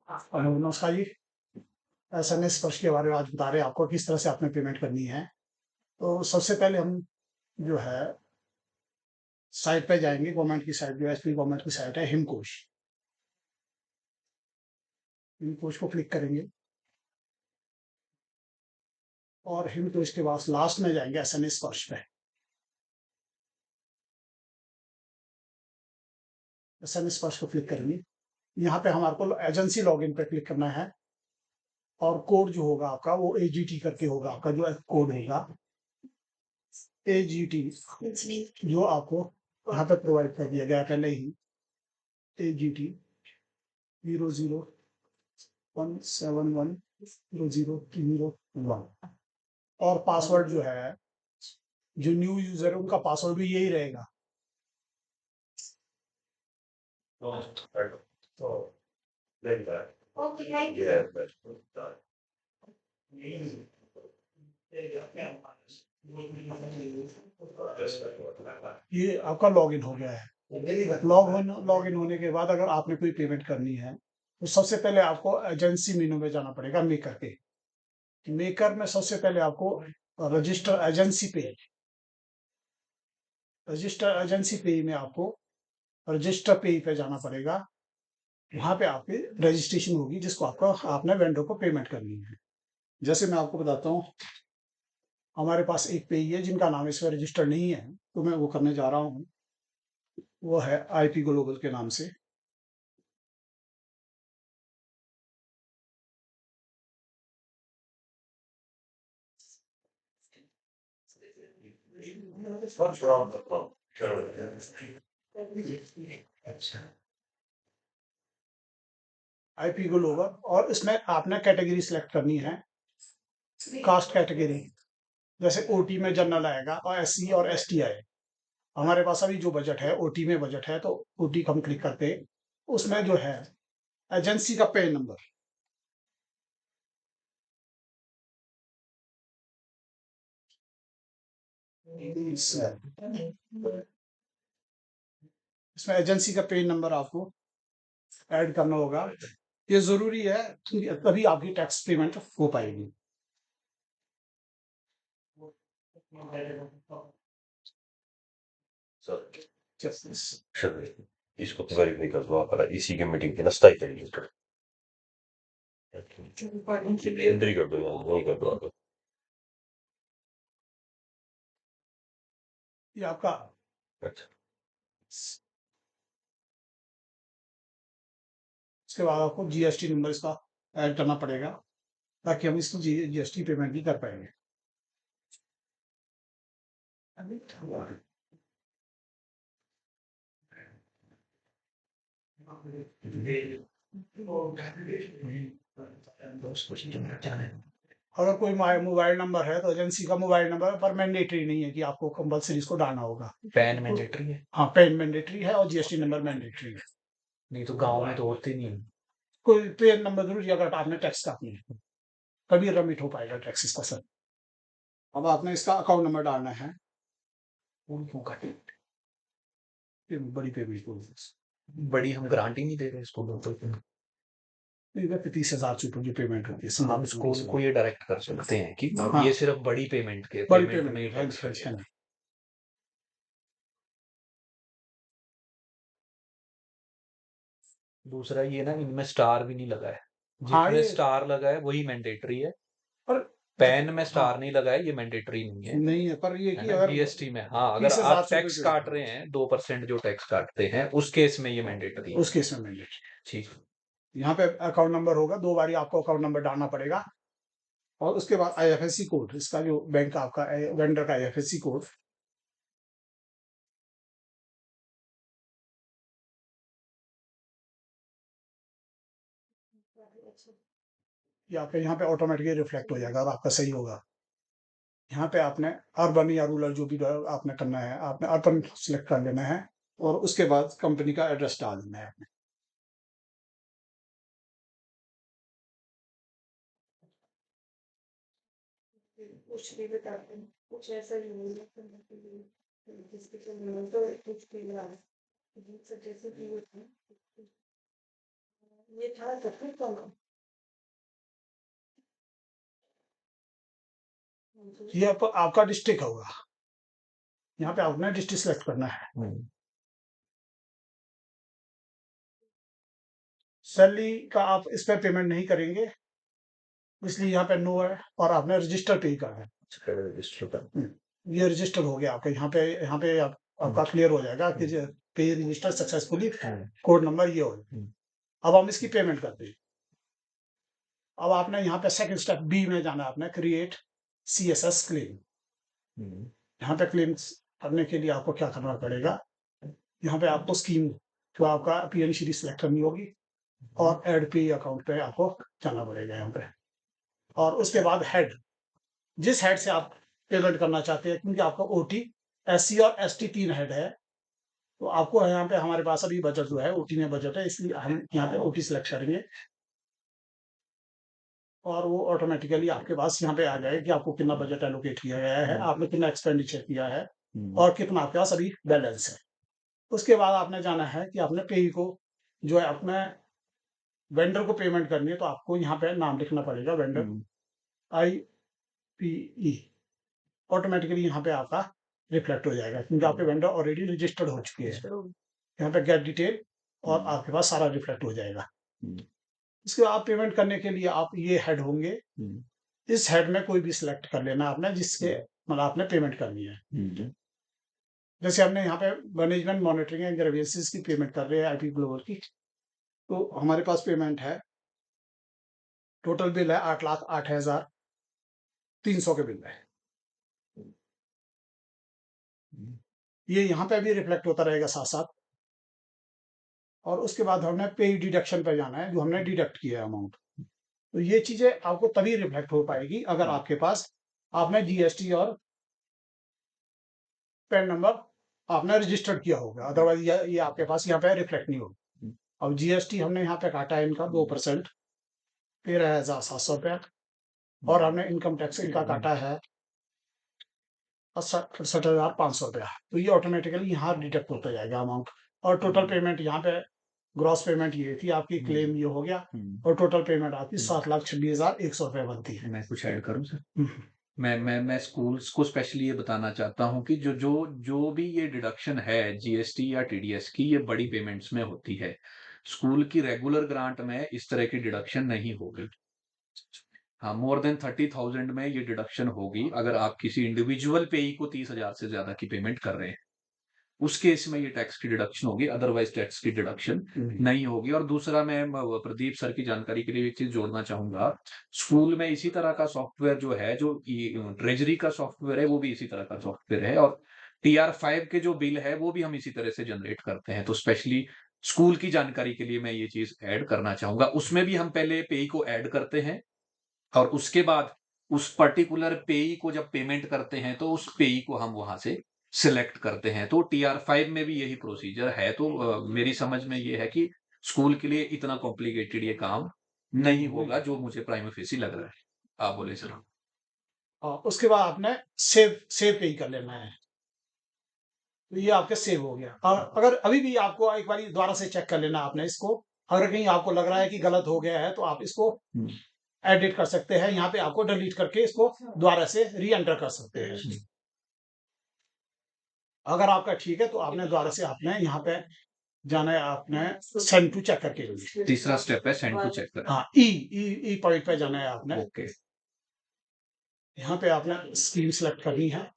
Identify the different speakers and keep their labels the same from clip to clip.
Speaker 1: नमस्कार जी। एसएमएस स्पर्श के बारे में आज बता रहे हैं आपको किस तरह से आपने पेमेंट करनी है। तो सबसे पहले हम जो है साइट पे जाएंगे, गवर्नमेंट की साइट जो एसपी गवर्नमेंट की साइट है हिमकोश। हिमकोश को क्लिक करेंगे और हिमकोश के बाद लास्ट में जाएंगे एसएमएस स्पर्श पे। एसएमएस स्पर्श को क्लिक करेंगे। यहाँ पे हमारे को एजेंसी लॉगिन पे क्लिक करना है और कोड जो होगा आपका वो एजीटी करके होगा। आपका जो कोड होगा एजीटी जो आपको यहाँ पे प्रोवाइड कर दिया गया पहले ही, एजीटी 001710001 और पासवर्ड जो है, जो न्यू यूजर है उनका पासवर्ड भी यही रहेगा। ये आपका लॉगिन हो गया है। लॉगिन होने के बाद अगर आपने कोई पेमेंट करनी है तो सबसे पहले आपको एजेंसी मेनू में जाना पड़ेगा। मेकर पे, मेकर में सबसे पहले आपको रजिस्टर एजेंसी पे, रजिस्टर एजेंसी पे में आपको रजिस्टर पे पे जाना पड़ेगा। वहां पे आपकी रजिस्ट्रेशन होगी जिसको आपको आपने वेंडर को पेमेंट करनी है। जैसे मैं आपको बताता हूँ, हमारे पास एक पेई है जिनका नाम इसमें रजिस्टर नहीं है, तो मैं वो करने जा रहा हूँ। वो है आईपी ग्लोबल के नाम से। आईपी ग्लोबल, और इसमें आपने कैटेगरी सिलेक्ट करनी है, कास्ट कैटेगरी। जैसे ओटी में जनरल आएगा और एससी और एसटी आएगा। हमारे पास अभी जो बजट है ओटी में बजट है, तो ओटी हम क्लिक करते हैं। उसमें जो है एजेंसी का पेन नंबर, इसमें एजेंसी का पेन नंबर आपको ऐड करना होगा। ये जरूरी है, तभी आपकी टैक्स पेमेंट हो पाएगी।
Speaker 2: इसको वेरीफाई कर दो आप, इसी की मीटिंग की ना स्थायी करिए। एंट्री कर दो, यहाँ वही कर दो आप।
Speaker 1: ये आपका
Speaker 2: अच्छा,
Speaker 1: इसके बाद आपको जीएसटी नंबर इसका ऐड करना पड़ेगा ताकि हम इसकी जीएसटी पेमेंट भी कर पाएंगे। अगर कोई मोबाइल नंबर है तो एजेंसी का मोबाइल नंबर पर मैंडेटरी नहीं है कि आपको कंपलसरी इसको डालना होगा।
Speaker 3: पैन मैंडेटरी है।
Speaker 1: हाँ, पैन मैंडेटरी है और जीएसटी नंबर मैंडेटरी है।
Speaker 3: नहीं तो गांव में तो होते नहीं है।
Speaker 1: कोई पैन नंबर जरूर अगर आपने टैक्स काटनी है, तभी रमिट हो पाएगा टैक्स इसका सर। अब आपने इसका अकाउंट नंबर डालना है।
Speaker 3: क्यों काटे?
Speaker 1: बड़ी पेमेंट
Speaker 3: बड़ी हम गारंटी नहीं दे रहे स्कूलों को।
Speaker 1: 30,000 से ऊपर जो पेमेंट होती है
Speaker 3: हम स्कूल को ये डायरेक्ट कर सकते हैं कि
Speaker 1: हाँ,
Speaker 3: ये सिर्फ बड़ी पेमेंट के
Speaker 1: बड़ी
Speaker 3: पेमेंट में ही
Speaker 1: पेमेंट
Speaker 3: टैक्स लगेगा। दूसरा ये ना, इनमें स्टार भी नहीं लगा है।
Speaker 1: हाँ,
Speaker 3: जिसमें
Speaker 1: ये
Speaker 3: स्टार लगा है वही मैंडेटरी है।
Speaker 1: पर
Speaker 3: पैन में स्टार
Speaker 1: हाँ,
Speaker 3: नहीं लगा है, ये मैंडेटरी नहीं है।
Speaker 1: नहीं है, पर ये
Speaker 3: है
Speaker 1: कि
Speaker 3: ना,
Speaker 1: अगर
Speaker 3: जीएसटी में हाँ, अगर
Speaker 1: 30,000
Speaker 3: आप
Speaker 1: से ऊपर
Speaker 3: टैक्स
Speaker 1: जो
Speaker 3: काट रहे हैं 2% जो टैक्स काटते हैं उस केस में ये मैंडेटरी है।
Speaker 1: उस केस में मैंडेटरी।
Speaker 3: ठीक।
Speaker 1: यहाँ पे अकाउंट नंबर होगा, 2 बारी आपको अकाउंट नंबर डालना पड़ेगा और उसके बाद आईएफएससी कोड, इसका जो बैंक का आपका वेंडर का आईएफएससी कोड। ये आपके यहाँ पे ऑटोमेटिकली रिफ्लेक्ट हो जाएगा और आपका सही होगा। यहाँ पे आपने अर्बन या रूरल जो भी आपने करना है, आपने अर्बन सिलेक्ट कर लेना है और उसके बाद कंपनी का एड्रेस डाल देना है आपने।
Speaker 4: कुछ भी बताते हैं, कुछ ऐसा नहीं है जिसके तो कुछ भी जैसे कि ये था तो फिर कौन
Speaker 1: ये आपका डिस्ट्रिक्ट होगा। यहाँ पे आपने डिस्ट्रिक्ट सेलेक्ट करना है। सैलरी का आप इस पे पेमेंट नहीं करेंगे, इसलिए यहाँ पे नो है, और आपने रजिस्टर पे ही करना है।
Speaker 2: रजिस्टर का
Speaker 1: ये रजिस्टर हो गया आपका। यहाँ पे आपका क्लियर हो जाएगा कि पे रजिस्टर सक्सेसफुली, कोड नंबर ये हो। अब हम इसकी पेमेंट करते हैं। अब आपने यहाँ पे सेकंड स्टेप बी में जाना है, आपने क्रिएट CSS क्लेम। यहाँ पे क्लेम्स करने के लिए आपको क्या करना पड़ेगा, यहाँ पे आपको स्कीम जो आपका PN सीरीज सेलेक्ट करनी होगी, और ऐड पे अकाउंट पे आपको जाना पड़ेगा यहाँ पे। और उसके बाद हेड, जिस हेड से आप पेमेंट करना चाहते हैं, क्योंकि आपका OT, SC और ST 3 हेड है, तो आपको यहाँ पे हमारे पास अभी बजट जो है OT में बजट है, इसलिए हम यहाँ पे OT सेलेक्ट करेंगे, और वो ऑटोमेटिकली आपके पास यहाँ पे आ जाएगा कि आपको कितना बजट एलोकेट किया गया है, आपने कितना एक्सपेंडिचर किया है, और कितना आपके पास अभी बैलेंस है। उसके बाद आपने जाना है कि आपने पे को जो है अपने वेंडर को पेमेंट करनी है, तो आपको यहाँ पे नाम लिखना पड़ेगा, वेंडर IPE। ऑटोमेटिकली यहाँ पे आपका रिफ्लेक्ट हो जाएगा, क्योंकि आपके वेंडर ऑलरेडी रजिस्टर्ड हो चुके हैं। यहाँ पे गेट डिटेल, और आपके पास सारा रिफ्लेक्ट हो जाएगा। इसके बाद पेमेंट करने के लिए आप ये हेड होंगे, इस हेड में कोई भी सिलेक्ट कर लेना आपने, जिसके मतलब आपने पेमेंट करनी है। जैसे हमने यहाँ पे मैनेजमेंट मॉनिटरिंग एंड ग्रीवेंसेस की पेमेंट कर रहे हैं IP ग्लोबल की, तो हमारे पास पेमेंट है, टोटल बिल है 8,08,300 के बिल है। ये यहाँ पे भी रिफ्लेक्ट होता रहेगा साथ साथ। और उसके बाद हमने पे डिडक्शन पे जाना है, जो हमने डिडक्ट किया है अमाउंट। तो ये चीजें आपको तभी रिफ्लेक्ट हो पाएगी अगर आपके पास आपने GST और पैन नंबर आपने रजिस्टर्ड किया होगा, अदरवाइज ये आपके पास यहाँ पे रिफ्लेक्ट नहीं होगा। अब GST हमने यहाँ पे काटा है इनका 2%, 13,700 रुपया, और हमने इनकम टैक्स इनका काटा है 68,500 रुपया। तो ये ऑटोमेटिकली यहाँ डिडक्ट होता जाएगा अमाउंट, और टोटल पेमेंट यहाँ पे ग्रॉस पेमेंट ये थी आपकी, क्लेम ये हो गया, और टोटल पेमेंट आपकी 7,26,100 रुपया बनती है।
Speaker 3: मैं कुछ ऐड करूं सर? मैं स्कूल्स को स्पेशली ये बताना चाहता हूँ कि जो भी ये डिडक्शन है GST या TDS की, ये बड़ी पेमेंट्स में होती है। स्कूल की रेगुलर ग्रांट में इस तरह की डिडक्शन नहीं होगी। हाँ, मोर देन 30,000 में ये डिडक्शन होगी अगर आप किसी इंडिविजुअल पेई को 30,000 से ज्यादा की पेमेंट कर रहे हैं, उस केस में ये टैक्स की डिडक्शन होगी, अदरवाइज टैक्स की डिडक्शन नहीं होगी। और दूसरा, मैं प्रदीप सर की जानकारी के लिए एक चीज जोड़ना चाहूंगा, स्कूल में इसी तरह का सॉफ्टवेयर जो है, जो ट्रेजरी का सॉफ्टवेयर है, वो भी इसी तरह का सॉफ्टवेयर है, और TR5 के जो बिल है वो भी हम इसी तरह से जनरेट करते हैं। तो स्पेशली स्कूल की जानकारी के लिए मैं ये चीज ऐड करना चाहूंगा। उसमें भी हम पहले पेई को ऐड करते हैं, और उसके बाद उस पर्टिकुलर पेई को जब पेमेंट करते हैं तो उस पेई को हम वहां से सिलेक्ट करते हैं। तो TR5 में भी यही प्रोसीजर है। तो मेरी समझ में ये है कि स्कूल के लिए इतना कॉम्प्लिकेटेड ये काम नहीं होगा, जो मुझे प्राइमा फेसी लग रहा है। आप बोले सर।
Speaker 1: और उसके बाद आपने सेव पे ही कर लेना है, तो ये आपके सेव हो गया। और अगर अभी भी आपको एक बार दोबारा से चेक कर लेना आपने इसको, अगर कहीं आपको लग रहा है कि गलत हो गया है, तो आप इसको एडिट कर सकते हैं, यहाँ पे आपको डिलीट करके इसको दोबारा से री एंटर कर सकते हैं। अगर आपका ठीक है तो आपने दोबारा से आपने यहाँ पे जाना है, आपने सेंड टू चेक करके,
Speaker 3: तीसरा स्टेप है सेंड टू चेक करना।
Speaker 1: हाँ, ई पॉइंट पे जाना है आपने।
Speaker 3: ओके,
Speaker 1: यहाँ पे आपने स्कीम सेलेक्ट करनी है।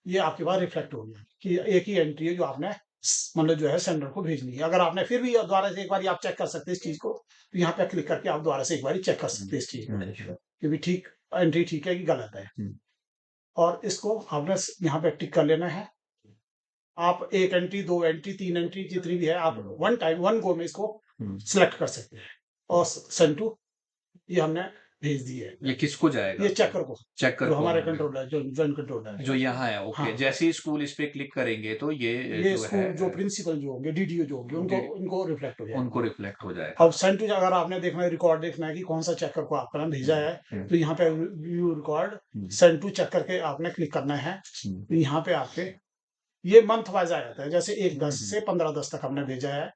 Speaker 1: ये आपके पास रिफ्लेक्ट हो गया कि एक ही एंट्री है जो आपने मतलब जो है सेंडर को भेजनी है। अगर आपने फिर भी दोबारा से एक बार आप चेक कर सकते हैं इस चीज को, तो यहाँ पे क्लिक करके आप दोबारा से एक बार चेक कर सकते हैं इस चीज को कि भी ठीक एंट्री ठीक है कि गलत है। और इसको आपने यहाँ पे टिक कर लेना है। आप एक एंट्री, 2 एंट्री, 3 एंट्री, जितनी भी है, आप वन गो में इसको सिलेक्ट कर सकते हैं। और सेंड टू ये हमने भेज दी है।
Speaker 3: ये किसको जाएगा?
Speaker 1: ये चेकर को,
Speaker 3: चेकर
Speaker 1: जो
Speaker 3: को,
Speaker 1: हमारे कंट्रोलर, जो जॉइंट कंट्रोलर
Speaker 3: जो यहाँ है। ओके,
Speaker 1: हाँ।
Speaker 3: जैसे ही स्कूल इस पे क्लिक करेंगे तो ये जो
Speaker 1: स्कूल
Speaker 3: है,
Speaker 1: जो प्रिंसिपल जो होंगे, DDO जो होंगे, उनको रिफ्लेक्ट हो जाएगा,
Speaker 3: उनको रिफ्लेक्ट हो जाएगा।
Speaker 1: अब सेंड टू अगर आपने देखना है, रिकॉर्ड देखना है कि कौन सा चेकर को आपका नाम भेजा है, तो यहाँ पे view record send to check करके आपने क्लिक करना है। तो यहाँ पे आपके ये मंथ वाइज आ जाता है, जैसे 1/10 से 15/10 तक हमने भेजा है।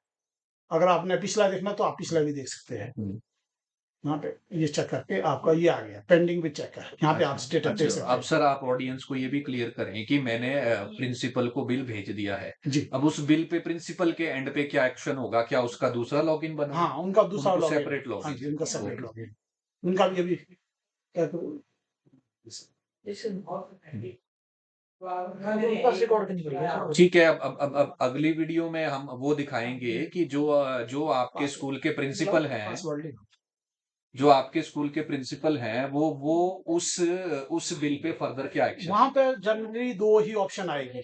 Speaker 1: अगर आपने पिछला देखना तो आप पिछला भी देख सकते हैं। यहाँ पे ये चेक करके आपका ये आ गया पेंडिंग विद चेकर, यहाँ पे आप
Speaker 3: अच्छा,
Speaker 1: स्टेटस देख
Speaker 3: अच्छा,
Speaker 1: सकते
Speaker 3: अब
Speaker 1: हैं।
Speaker 3: सर आप ऑडियंस को ये भी क्लियर करें कि मैंने प्रिंसिपल को बिल भेज दिया है।
Speaker 1: जी
Speaker 3: अब उस बिल पे प्रिंसिपल के एंड पे क्या एक्शन होगा? क्या उसका दूसरा लॉगिन बना?
Speaker 1: हाँ, उनका दूसरा
Speaker 3: उनको
Speaker 1: लॉगिन,
Speaker 3: सेपरेट
Speaker 1: हाँ
Speaker 3: लॉगिन
Speaker 1: जी, उनका सेपरेट
Speaker 3: ओके।
Speaker 1: लॉगिन, उनका भी अभी क्या
Speaker 3: ठीक है, अब अगली वीडियो में हम वो दिखाएंगे कि जो आपके स्कूल के प्रिंसिपल हैं,
Speaker 1: पासवर्ड ले
Speaker 3: जो आपके स्कूल के प्रिंसिपल हैं, वो उस बिल पे फर्दर क्या एक्शन?
Speaker 1: वहां पे जनरली दो ही ऑप्शन आएगी,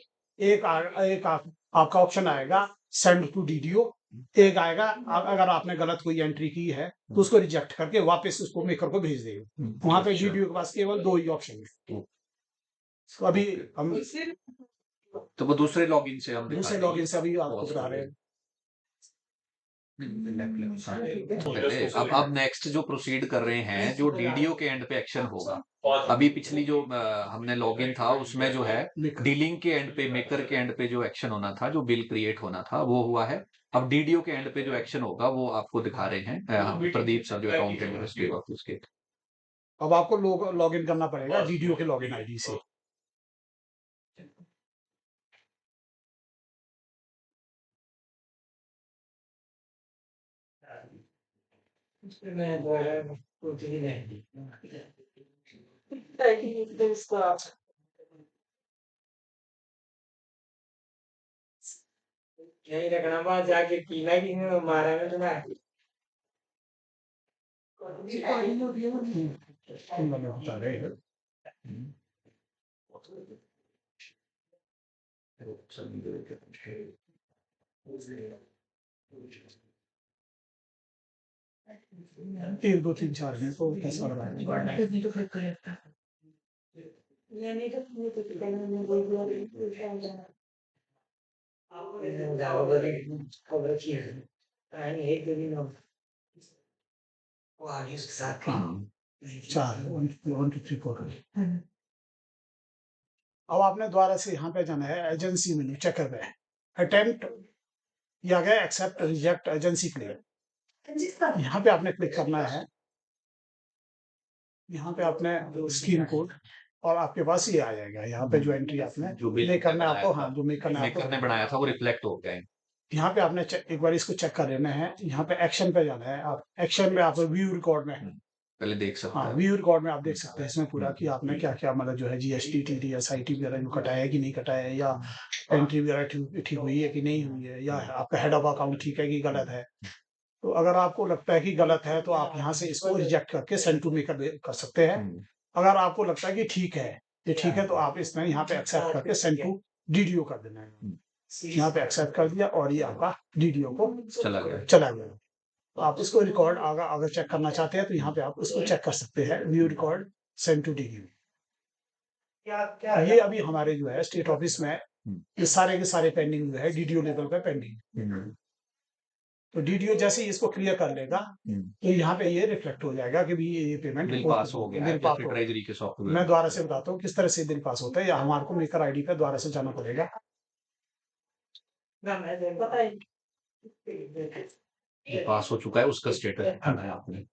Speaker 1: आपका ऑप्शन आएगा सेंड टू डीडीओ, एक आएगा अगर आपने गलत कोई एंट्री की है तो उसको रिजेक्ट करके वापस उसको मेकर को भेज देगा। वहां पे
Speaker 3: अच्छा।
Speaker 1: डीडीओ के पास केवल दो ही ऑप्शन है। तो अभी हम
Speaker 3: तो वो दूसरे लॉगिन से हम
Speaker 1: दूसरे लॉगिन से अभी आपको बता रहे हैं।
Speaker 3: अब नेक्स्ट जो प्रोसीड कर रहे हैं, जो डीडीओ के एंड पे एक्शन होगा, अभी पिछली जो हमने लॉगिन था उसमें जो है डीलिंग के एंड पे, मेकर के एंड पे जो एक्शन होना था, जो बिल क्रिएट होना था वो हुआ है। अब डीडीओ के एंड पे जो एक्शन होगा वो आपको दिखा रहे हैं प्रदीप सर, जो अकाउंट एडमिनिस्ट्रेटिव ऑफिस के।
Speaker 1: अब आपको लॉगिन करना पड़ेगा डीडीओ के लॉगिन आईडी से।
Speaker 5: यही रखना बात जाके पीना की मारा में तो ना
Speaker 1: बता रहे हैं एक दो तीन चार हैं तो कैसा लग रहा है?
Speaker 5: खबर की है एक दिन वो आगे उसके साथ
Speaker 1: चार 1 2 3 4। अब आपने दोबारा से यहाँ पे जाना है एजेंसी मेन्यू चेकर पे, अटेम्प्ट या गया एक्सेप्ट रिजेक्ट एजेंसी क्लेम, यहाँ पे आपने क्लिक करना है। यहाँ पे आपने स्कीम कोड और आपके पास ये आ जाएगा, यहाँ पे जो एंट्री आपने
Speaker 3: जो बिल
Speaker 1: मेक करना है
Speaker 3: बनाया
Speaker 1: आपको,
Speaker 3: था,
Speaker 1: हाँ जो मेक करना है
Speaker 3: मेकर ने
Speaker 1: आपको,
Speaker 3: बनाया था वो रिफ्लेक्ट हो गया है।
Speaker 1: यहाँ पे आपने एक बार इसको चेक कर लेना है। यहाँ पे एक्शन पे जाना है, आप एक्शन में आप व्यू रिकॉर्ड में,
Speaker 3: पहले देख सकते
Speaker 1: हाँ
Speaker 3: हैं।
Speaker 1: व्यू रिकॉर्ड में आप देख सकते हैं इसमें पूरा कि आपने क्या क्या मतलब जो है जीएसटी टीडीएस आईटी वगैरह जो कटाया है कि नहीं कटाया है, या एंट्री वगैरह ठीक हुई है कि नहीं हुई है, या आपका हेड ऑफ अकाउंट ठीक है कि गलत है। तो अगर आपको लगता है कि गलत है तो आप यहाँ से इसको रिजेक्ट करके सेंड टू मेकर कर सकते हैं। अगर आपको लगता है कि ठीक है, ये ठीक है, तो आप इसमें यहाँ पे एक्सेप्ट करके सेंड टू डीडीओ कर देना है। यहाँ पे एक्सेप्ट कर दिया और ये आपका डीडीओ को
Speaker 3: चला गया।
Speaker 1: तो आप इसको रिकॉर्ड अगर चेक करना चाहते हैं तो यहाँ पे आप उसको चेक कर सकते हैं, view record send to DDO. ये अभी हमारे जो है स्टेट ऑफिस में ये सारे के सारे पेंडिंग जो है डीडीओ लेवल पे पेंडिंग। तो डीडीओ जैसे ही इसको क्लियर कर लेगा तो यहाँ पे ये रिफ्लेक्ट हो जाएगा कि भी ये पेमेंट
Speaker 3: बिल पास हो गया है,
Speaker 1: बिल पास
Speaker 3: फिर
Speaker 1: हो गया।
Speaker 3: ट्रेजरी के सॉफ्टवेयर
Speaker 1: मैं दोबारा से बताता हूँ किस तरह से बिल पास होता है, या हमारे को मेकर आईडी पे दोबारा से जाना पड़ेगा।
Speaker 4: पता है
Speaker 3: बिल पास हो चुका है, उसका स्टेटस दिखाना है आपने।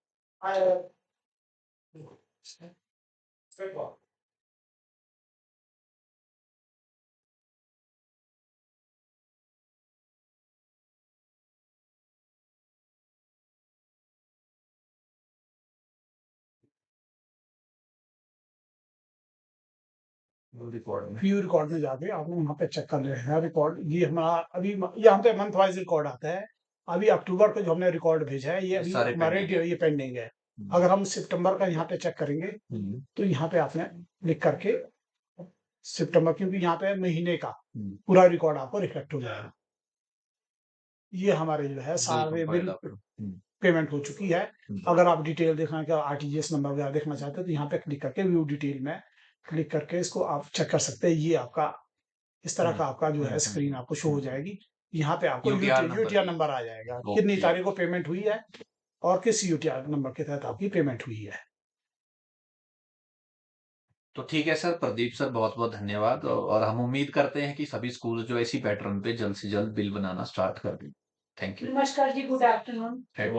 Speaker 3: रिकॉर्ड में
Speaker 1: व्यू रिकॉर्ड में जाके आपने वहाँ पे चेक कर लेना है रिकॉर्ड। ये हमारा अभी यहाँ पे मंथ वाइज रिकॉर्ड आता है। अभी अक्टूबर को जो हमने रिकॉर्ड भेजा है ये अभी
Speaker 3: सारे
Speaker 1: हमारे
Speaker 3: pending है।
Speaker 1: ये पेंडिंग है। अगर हम सितंबर का यहाँ पे चेक करेंगे तो यहाँ पे आपने लिख करके सितंबर, क्योंकि यहाँ पे महीने का पूरा रिकॉर्ड आपको रिफ्लेक्ट हो जाएगा। ये हमारे जो है सारे बिल पेमेंट हो चुकी है। अगर आप डिटेल देखना है, आरटीजीएस नंबर वगैरह देखना चाहते हैं तो यहाँ पे क्लिक करके व्यू डिटेल में क्लिक करके इसको आप चेक कर सकते हैं। ये आपका इस तरह का आपका जो है स्क्रीन आपको शो हो जाएगी। यहाँ पे आपको यूटीआर नंबर आ जाएगा, कितनी तारीख को पेमेंट हुई है और किस यूटीआर नंबर के तहत आपकी पेमेंट हुई है।
Speaker 3: तो ठीक है सर, प्रदीप सर बहुत बहुत धन्यवाद, और हम उम्मीद करते हैं कि सभी स्कूल जो इसी पैटर्न पे जल्द से जल्द बिल बनाना स्टार्ट कर दें। Thank you.
Speaker 4: नमस्कार जी, गुड आफ्टरनून।
Speaker 3: हेड